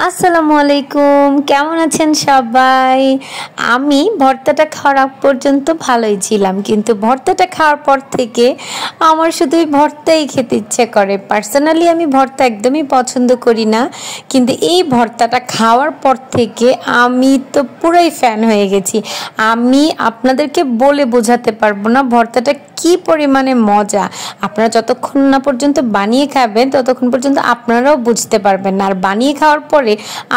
আসসালামু আলাইকুম, কেমন আছেন সবাই? আমি ভর্তাটা খাওয়ার আগ পর্যন্ত ভালোই ছিলাম, কিন্তু ভর্তাটা খাওয়ার পর থেকে আমার শুধু ওই ভর্তাই খেতে ইচ্ছে করে। পার্সোনালি আমি ভর্তা একদমই পছন্দ করি না, কিন্তু এই ভর্তাটা খাওয়ার পর থেকে আমি তো পুরোই ফ্যান হয়ে গেছি। আমি আপনাদেরকে বলে বোঝাতে পারবো না ভর্তাটা কি পরিমাণে মজা। আপনারা যতক্ষণ না পর্যন্ত বানিয়ে খাবেন ততক্ষণ পর্যন্ত আপনারাও বুঝতে পারবেন না, আর বানিয়ে খাওয়ার পরে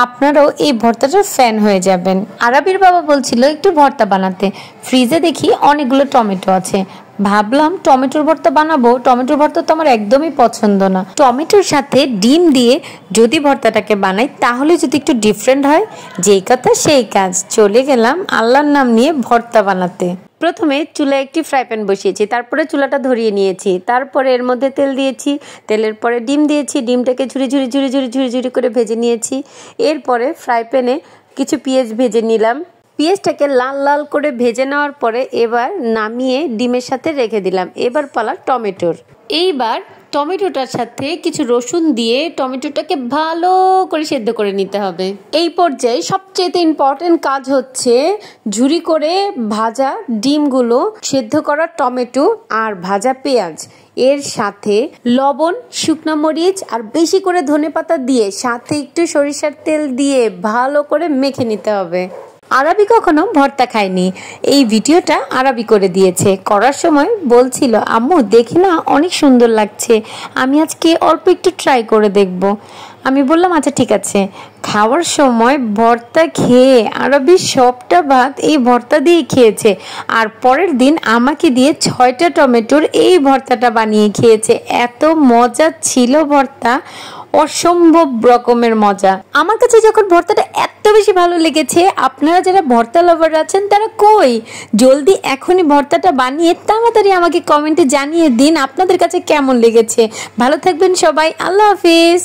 আপনারাও এই ভর্তাটার ফ্যান হয়ে যাবেন। আরাবির বাবা বলছিল একটু ভর্তা বানাতে, ফ্রিজে দেখি অনেকগুলো টমেটো আছে, ভাবলাম টমেটোর ভর্তা বানাবো। টমেটোর ভর্তা তো আমার একদমই পছন্দ না। টমেটোর সাথে ডিম দিয়ে যদি ভর্তাটাকে বানাই তাহলে যদি একটু ডিফারেন্ট হয়, যেই কথা সেই কাজ। চলে গেলাম আল্লাহর নাম নিয়ে ভর্তা বানাতে। প্রথমে চুলায় একটি ফ্রাই প্যান বসিয়েছি, তারপরে চুলাটা ধরিয়ে নিয়েছি, তারপরে এর মধ্যে তেল দিয়েছি, তেলের পরে ডিম দিয়েছি, ডিমটাকে ঝুড়ি ঝুড়ি ঝুড়ি ঝুড়ি ঝুড়ি ঝুড়ি করে ভেজে নিয়েছি। এরপরে ফ্রাই প্যানে কিছু পেঁয়াজ ভেজে নিলাম। পেঁয়াজটাকে লাল লাল করে ভেজে নেওয়ার পরে এবার নামিয়ে ডিমের সাথে রেখে দিলাম। এবার পালা টমেটোর। এইবার টমেটোটার সাথে কিছু রসুন দিয়ে টমেটোটাকে ভালো করে সেদ্ধ করে নিতে হবে। এই পর্যায়ে সবচেয়ে ইম্পর্টেন্ট কাজ হচ্ছে ঝুরি করে ভাজা ডিমগুলো, সেদ্ধ করা টমেটো আর ভাজা পেঁয়াজ, এর সাথে লবণ, শুকনো মরিচ আর বেশি করে ধনেপাতা দিয়ে সাথে একটু সরিষার তেল দিয়ে ভালো করে মেখে নিতে হবে। আরাবি কখনো ভর্তা খায়নি, এই ভিডিওটা আরাবি করে দিয়েছে। করার সময় বলছিল আম্মু দেখি না অনেক সুন্দর লাগছে, আমি আজকে অল্প একটু ট্রাই করে দেখব। আমি বললাম আচ্ছা ঠিক আছে। খাওয়ার সময় ভর্তা খেয়ে আরবি সবটা ভাত এই ভর্তা দিয়ে খেয়েছে, আর পরের দিন আমাকে দিয়ে 6টা টমেটোর এই ভর্তাটা বানিয়ে খেয়েছে। এত মজা ছিল ভর্তা, অসম্ভব রকমের মজা। আমার কাছে যখন ভর্তাটা এত বেশি ভালো লেগেছে, আপনারা যারা ভর্তা লাভার আছেন তারা কই, জলদি এখনই ভর্তাটা বানিয়ে তাড়াতাড়ি আমাকে কমেন্টে জানিয়ে দিন আপনাদের কাছে কেমন লেগেছে। ভালো থাকবেন সবাই, আল্লাহ হাফিজ।